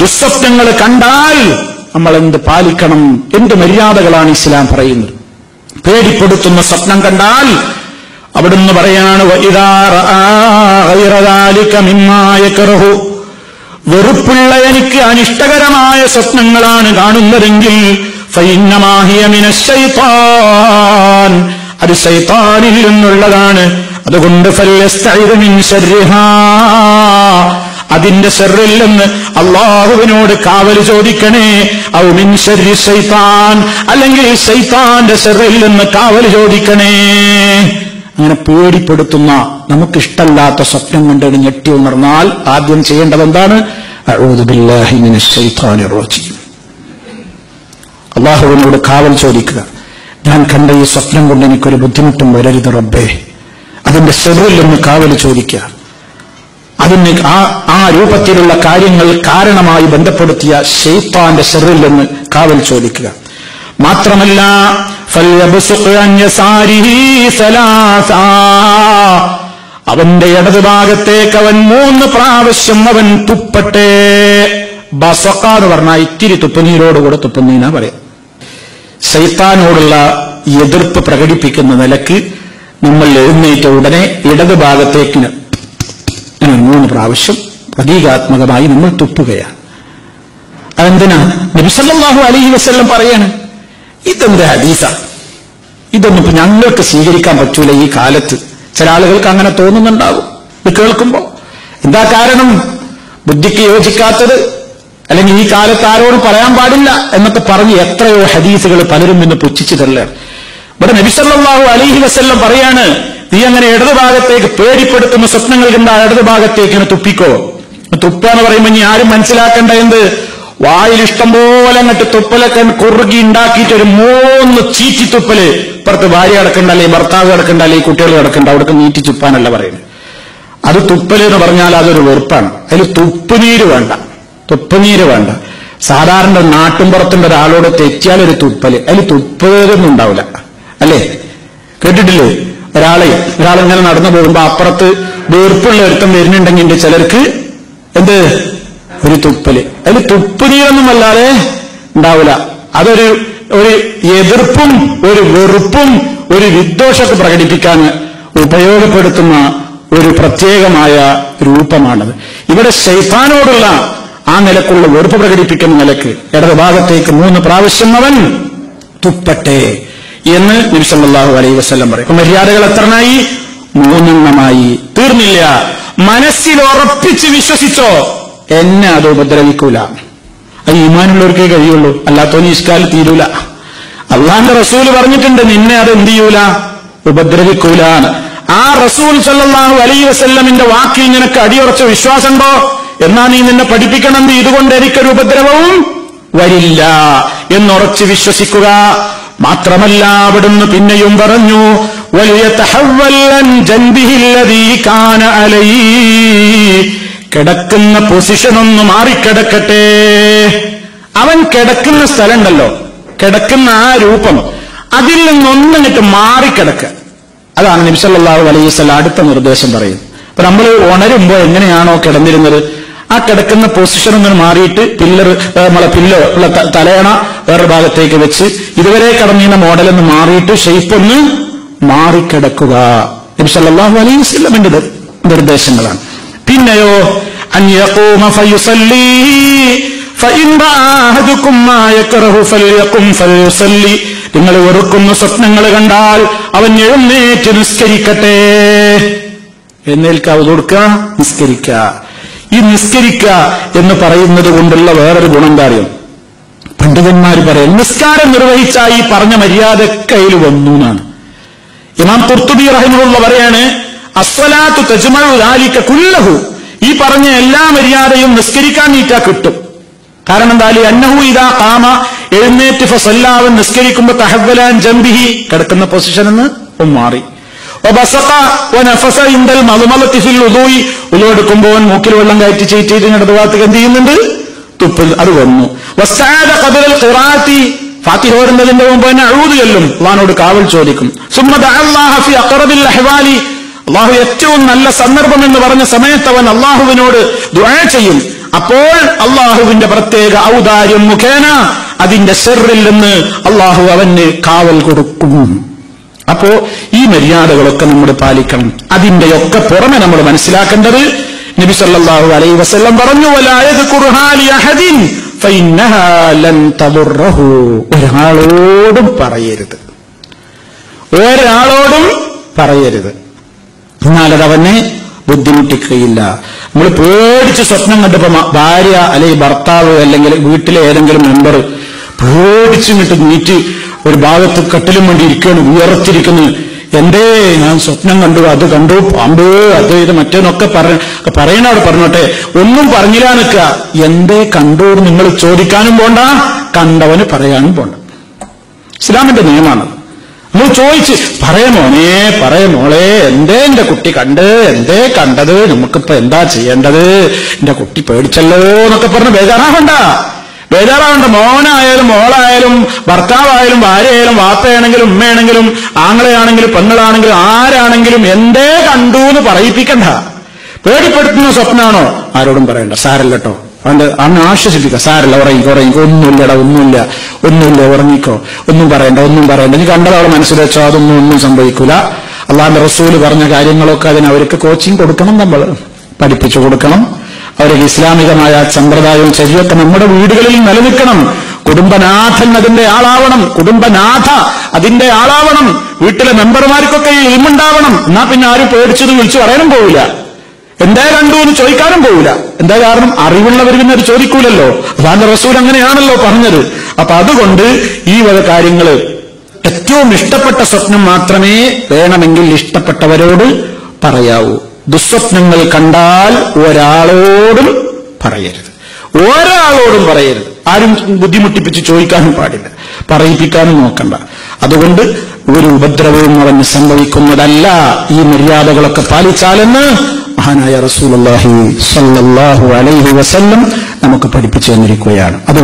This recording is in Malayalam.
ദുസ്വപ്നങ്ങൾ കണ്ടാൽ നമ്മൾ എന്ത് പാലിക്കണം, എന്ത് മര്യാദകളാണ് ഇസ്ലാം പറയുന്നത്. പേടിപ്പെടുത്തുന്ന സ്വപ്നം കണ്ടാൽ അവിടുന്ന് പറയാണ് വെറുപ്പുള്ള എനിക്ക് അനിഷ്ടകരമായ സ്വപ്നങ്ങളാണ് കാണുന്നതെങ്കിൽ അത് ശൈത്താനിൽ നിന്നുള്ളതാണ്. അതുകൊണ്ട് അതിന്റെ ശർറിൽ നിന്ന് അള്ളാഹുവിനോട് കാവൽ ചോദിക്കണേ. ഔ മിൻ ശർരി ശൈത്താൻ, അല്ലെങ്കിൽ ശൈത്താന്റെ ശർറിൽ നിന്ന് കാവൽ ചോദിക്കണേ. അങ്ങനെ പേടിപ്പെടുത്തുന്ന നമുക്കിഷ്ടല്ലാത്ത സ്വപ്നം കണ്ട് ഞെട്ടി ഉണർന്നാൽ ആദ്യം ചെയ്യേണ്ടത് എന്താണ്? അഊദു ബില്ലാഹി മിനശ് ശൈത്താനിർ റജീം. അള്ളാഹുവിനോട് കാവൽ ചോദിക്കുക. ഞാൻ കണ്ട ഈ സ്വപ്നം കൊണ്ട് എനിക്കൊരു ബുദ്ധിമുട്ടും വരരുത് റബ്ബേ. അതിന്റെ ശർറിൽ നിന്ന് കാവൽ ചോദിക്കുക. അതിന് ആ രൂപത്തിലുള്ള കാര്യങ്ങൾ കാരണമായി ബന്ധപ്പെടുത്തിയ ശൈത്താന്റെ ശർറിൽ നിന്ന് കാവൽ ചോദിക്കുക. മാത്രമല്ല അവന്റെ ഇടതുഭാഗത്തേക്ക് അവൻ 3 പ്രാവശ്യം അവൻ തുപ്പട്ടെ. ബസഖ എന്ന് പറഞ്ഞാൽ ഇത്തിരി തുപ്പുനീരോടുകൂടെ തുപ്പുന്നീനാ പറയാം. ശൈത്താനോടുള്ള എതിർപ്പ് പ്രകടിപ്പിക്കുന്ന നിലക്ക് നമ്മൾ എഴുന്നേറ്റ ഉടനെ ഇടതുഭാഗത്തേക്ക് 3 പ്രാവശ്യം പ്രതീകാത്മകമായി നമ്മൾ തുപ്പുകയാണ്. അതെന്തിനാ? നബി സല്ലല്ലാഹു അലൈഹി വസല്ലം പറയാണ്, ഇതെന്ത് ഹദീസാണ്, ഇതൊന്നും ഇപ്പൊ ഞങ്ങൾക്ക് സ്വീകരിക്കാൻ പറ്റൂല ഈ കാലത്ത്. ചില ആളുകൾക്ക് അങ്ങനെ തോന്നുന്നുണ്ടാകും ഇത് കേൾക്കുമ്പോ. എന്താ കാരണം? ബുദ്ധിക്ക് യോജിക്കാത്തത്, അല്ലെങ്കിൽ ഈ കാലത്ത് ആരോടും പറയാൻ പാടില്ല എന്നൊക്കെ പറഞ്ഞ് എത്രയോ ഹദീസുകൾ പലരും ഇന്ന് പുച്ഛിച്ചു തള്ളാർ. ഇവിടെ നബി സല്ലല്ലാഹു അലൈഹി വസല്ലം പറയാണ്, നീ അങ്ങനെ ഇടതുഭാഗത്തേക്ക് പേടിപ്പെടുത്തുന്ന സ്വപ്നങ്ങൾ കണ്ടാൽ ഇടതുഭാഗത്തേക്ക് തുപ്പിക്കോ. തുപ്പാന്ന് പറയുമ്പോ ഇനി ആരും മനസ്സിലാക്കേണ്ട എന്ത്, വായിലിഷ്ടം പോലെ അങ്ങോട്ട് തുപ്പലൊക്കെ കുറുകി ഉണ്ടാക്കിയിട്ട് ഒരു 3 ചീറ്റി തുപ്പല്. ഇപ്പുറത്ത് ഭാര്യ കിടക്കണ്ടല്ലേ, ഭർത്താവ് കിടക്കണ്ടല്ലേ, കുട്ടികൾ കിടക്കണ്ട, അവിടെ നീറ്റി തുപ്പാനല്ല പറയുന്നത്. അത് തുപ്പല് എന്ന് പറഞ്ഞാൽ അതൊരു വെറുപ്പാണ്. അതിൽ തുപ്പുനീര് വേണ്ട, തുപ്പുനീര് വേണ്ട. സാധാരണ നാട്ടുംപുറത്തിന്റെ ഒരാളോട് തെറ്റിയാൽ ഒരു തുപ്പല്, അതിൽ തുപ്പലൊന്നും ഉണ്ടാവില്ല അല്ലേ? കേട്ടിട്ടില്ലേ? ഒരാളിങ്ങനെ നടന്നു പോകുമ്പോ അപ്പുറത്ത് വീർപ്പുള്ള ഒരുത്തം വരുന്നുണ്ടെങ്കിൽ ചിലർക്ക് എന്ത്, ഒരു തുപ്പല്. അതിൽ തുപ്പുനീരൊന്നും അല്ലാതെ ഉണ്ടാവില്ല. അതൊരു എതിർപ്പും ഒരു വെറുപ്പും ഒരു വിദ്വേഷത്തെ പ്രകടിപ്പിക്കാൻ ഉപയോഗപ്പെടുത്തുന്ന ഒരു പ്രത്യേകമായ രൂപമാണത്. ഇവിടെ ശൈത്താനോടുള്ള ആ നിലക്കുള്ള വെറുപ്പ് പ്രകടിപ്പിക്കുന്ന നിലക്ക് ഇടതുഭാഗത്തേക്ക് 3 പ്രാവശ്യം അവൻ തുപ്പട്ടെ എന്ന് നബി സല്ലല്ലാഹു അലൈഹി വസല്ലം പറയും. അപ്പൊ മര്യാദകൾ എത്രണ്ണായി? 3 തീർന്നില്ല. മനസ്സിൽ ഉറപ്പിച്ച് വിശ്വസിച്ചോ, എന്നെ അത് ഉപദ്രവിക്കൂല. അത് ഈമാനുള്ളവർക്കേ കഴിയുള്ളൂ, അല്ലാത്തവന് ഇഷ്കാൽ തീരൂല. അള്ളാന്റെ റസൂൽ പറഞ്ഞിട്ടുണ്ട്, നിന്നെ അത് എന്ത് ചെയ്യൂല, ഉപദ്രവിക്കൂല. ആ റസൂൽ സല്ലല്ലാഹു അലൈഹി വസല്ലമിന്റെ വാക്കിൽ നിനക്ക് അടിയുറച്ച വിശ്വാസമുണ്ടോ? എന്നാ നീ നിന്നെ പഠിപ്പിക്കണം, ഇതുകൊണ്ട് എനിക്കൊരു ഉപദ്രവവും വരില്ല എന്നുറച്ച് വിശ്വസിക്കുക. മാത്രമല്ല അവിടുന്ന് പിന്നെയും പറഞ്ഞു, കിടക്കുന്ന പൊസിഷൻ ഒന്ന് മാറിക്കിടക്കട്ടെ. അവൻ കിടക്കുന്ന സ്ഥലമുണ്ടല്ലോ, കിടക്കുന്ന ആ രൂപം, അതിൽ നിന്നൊന്നിട്ട് മാറിക്കിടക്കുക. അതാണ് നബി സല്ലല്ലാഹു അലൈഹി വസല്ലം അടുത്ത നിർദ്ദേശം പറയുന്നത്. അപ്പൊ നമ്മൾ ഉണരുമ്പോ എങ്ങനെയാണോ കിടന്നിരുന്നത്, ആ കിടക്കുന്ന പൊസിഷൻ ഒന്ന് മാറിയിട്ട് നമ്മളെ തലയണ വേറെ ഭാഗത്തേക്ക് വെച്ച് ഇതുവരെ കിടന്നിരുന്ന മോഡലൊന്ന് മാറിയിട്ട് ഷെയ്പ്പ് ഒന്ന് മാറിക്കിടക്കുക. നബി സല്ലല്ലാഹു അലൈഹി വസല്ലമിന്റെ നിർദ്ദേശങ്ങളാണ്. പിന്നെയോ അൻ യഖൂമ ഫയുസല്ലി ഫഇൻ റഅഹദുകും മാ യക്റഹു ഫൽയഖും ഫൽയുസല്ലി. നിങ്ങൾ വെറുക്കുന്ന സ്വപ്നങ്ങൾ കണ്ടാൽ അവൻ എഴുന്നേറ്റ് നിസ്കരിക്കട്ടെ. എഴുന്നേൽക്കുക, കൊടുക്കുക, നിസ്കരിക്കുക. ഈ നിസ്കരിക്കുക എന്ന് പറയുന്നത് കൊണ്ടുള്ള വേറൊരു ഗുണം കാര്യം പണ്ഡിതന്മാർ പറയും, നിസ്കാരം നിർവഹിച്ച ഈ പറഞ്ഞ മര്യാദയൊക്കെ അതിൽ വന്നു എന്നാണ്. ഇമാം ഖുർത്തുബി റഹിമഹുല്ലാഹ് പറയാണ്, അസ്സലാത്തു തജ്മഉ ദാലിക കുല്ലഹു. ഈ പറഞ്ഞ എല്ലാ മര്യാദയും നിസ്കരിക്കാൻ നീറ്റാ കിട്ടും. കാരണം എന്താ, അന്നഹു ഇദാ ഖാമ, എഴുന്നേറ്റ് ഫസല്ലാവൻ നിസ്കരിക്കുമ്പോ തഹവ്വലാൻ ജംബിഹി, കിടക്കുന്ന പൊസിഷൻ എന്ന് മാറി. വബസഖ വനഫസ ഇൻദൽ മദ്മലത്തി ഫിൽ വുദൂഇ, വുദൂ എടുക്കുമ്പോൾ മൂക്കിൽ വെള്ളം കയറ്റി ചെയ്തിട്ട് ഇടതുഭാഗത്തേക്ക് എന്ത് ചെയ്യുന്നുണ്ട്, തുപ്പൽ. അത് വന്നു. വസ്സഅദ ഖബലൽ ഖിറാഅത്തി, ഫാത്തിഹ ഓതുന്നതിന്റെ മുമ്പ് തന്നെ അഊദു ചൊല്ലും, അല്ലാഹുവോട് കാവൽ ചോദിക്കും. സുമ്മ ദഅല്ലാഹ ഫി അഖറബിൽ അഹ്വാലി, അള്ളാഹു ഏറ്റവും നല്ല സന്ദർഭം എന്ന് പറഞ്ഞ സമയത്ത് അവൻ അള്ളാഹുവിനോട് ദുആ ചെയ്യും. അപ്പോൾ അള്ളാഹുവിന്റെ പ്രത്യേക ഔദാര്യം മുഖേന അതിന്റെ ശർറിൽ നിന്ന് അള്ളാഹു അവന് കാവൽ കൊടുക്കും. അപ്പോ ഈ മര്യാദകളൊക്കെ നമ്മൾ പാലിക്കണം. അതിന്റെയൊക്കെ പുറമെ നമ്മൾ മനസ്സിലാക്കേണ്ടത് നബി സല്ലല്ലാഹു അലൈഹി വസല്ലം പറഞ്ഞു, വലാ യദ്കുറുഹാ ലിഅഹദിൻ ഫഇന്നഹാ ലൻ തദുറഹു. ഒരാളോടും പറയരുത്, ഒരാളോടും പറയരുത്, എന്നാലത് അവനെ ബുദ്ധിമുട്ടിക്കുകയില്ല. നമ്മൾ പേടിച്ച് സ്വപ്നം കണ്ടപ്പോ ഭാര്യ അല്ലെങ്കിൽ ഭർത്താവ് അല്ലെങ്കിൽ വീട്ടിലെ ഏതെങ്കിലും മെമ്പർ പേടിച്ചിട്ട് നീറ്റ് ഒരു ഭാഗത്ത് കട്ടിലും വേണ്ടി ഇരിക്കുകയാണ്, ഉയർത്തിരിക്കുന്നു. എന്തേ ഞാൻ സ്വപ്നം കണ്ടു, അത് കണ്ടു, പാമ്പ്, അത് ഇത് മറ്റേന്നൊക്കെ പറയണ അവിടെ പറഞ്ഞോട്ടെ, ഒന്നും പറഞ്ഞില്ല നിൽക്കുക. എന്തേ കണ്ടു നിങ്ങൾ ചോദിക്കാനും പോണ്ട, കണ്ടവന് പറയാനും പോണ്ട. ഇസ്ലാമിന്റെ നിയമമാണ്. നമ്മൾ ചോദിച്ച് പറയമോനെ പറയമോളെ, എന്തേ എന്റെ കുട്ടി കണ്ട്, എന്തേ കണ്ടത്, നമുക്കിപ്പോ എന്താ ചെയ്യേണ്ടത്, എന്റെ കുട്ടി പേടിച്ചല്ലോ എന്നൊക്കെ പറഞ്ഞ് ബേജാറാവണ്ട. മോനായാലും മോളായാലും ഭർത്താവായാലും ഭാര്യയായാലും വാപ്പയാണെങ്കിലും ഉമ്മയാണെങ്കിലും ആങ്ങളെയാണെങ്കിലും പെങ്ങളാണെങ്കിലും ആരാണെങ്കിലും എന്തേ കണ്ടു എന്ന് പറയിപ്പിക്കണ്ട. പേടിപ്പെടുത്തുന്ന സ്വപ്നാണോ ആരോടും പറയണ്ട, സാരല്ല കേട്ടോ, അന്ന് ആശ്വസിപ്പിക്കുക, സാരല്ല, ഉറങ്ങിക്കോ, ഒന്നുമില്ലടാ, ഒന്നുമില്ല, ഉറങ്ങിക്കോ, ഒന്നും പറയണ്ട, നീ കണ്ടതവിടെ മനസ്സിൽ വെച്ചോ, ഒന്നും സംഭവിക്കൂല. അള്ളാഹുവിന്റെ റസൂല് പറഞ്ഞ കാര്യങ്ങളൊക്കെ അവർക്ക് കോച്ചിങ് കൊടുക്കണം, നമ്മൾ പഠിപ്പിച്ചു കൊടുക്കണം. അവർക്ക് ഇസ്ലാമികമായ സമ്പ്രദായവും ശരിയൊക്കെ നമ്മുടെ വീടുകളിൽ നിലനിൽക്കണം. കുടുംബനാഥൻ അതിന്റെ ആളാവണം, കുടുംബനാഥ അതിന്റെ ആളാവണം. വീട്ടിലെ മെമ്പർമാർക്കൊക്കെ ഈ ഇൽമുണ്ടാവണം. എന്നാ പിന്നെ ആരും പേടിച്ചത് വിളിച്ചു പറയാനും പോവില്ല, എന്താ കണ്ടു എന്ന് ചോദിക്കാനും പോവില്ല. എന്താ കാരണം? അറിവുള്ളവർ പിന്നെ അത് ചോദിക്കൂലല്ലോ. അതാണ് റസൂൽ അങ്ങനെയാണല്ലോ പറഞ്ഞത്. അപ്പൊ അതുകൊണ്ട് ഈ വക കാര്യങ്ങള് ഏറ്റവും ഇഷ്ടപ്പെട്ട സ്വപ്നം മാത്രമേ വേണമെങ്കിൽ ഇഷ്ടപ്പെട്ടവരോട് പറയാവൂ. ദുസ്വപ്നങ്ങൾ കണ്ടാൽ ഒരാളോടും പറയരുത്, ആരും ബുദ്ധിമുട്ടിപ്പിച്ച് ചോദിക്കാനും പാടില്ല, പറയിപ്പിക്കാനും നോക്കണ്ട. അതുകൊണ്ട് ഒരു ഉപദ്രവവും അവന് സംഭവിക്കുന്നതല്ല ഈ മര്യാദകളൊക്കെ പാലിച്ചാലെന്ന് മഹാനായ റസൂലുള്ളാഹി സ്വല്ലല്ലാഹു അലൈഹി വസല്ലം നമുക്ക് പഠിപ്പിച്ചു തന്നിരിക്കുകയാണ്. അത്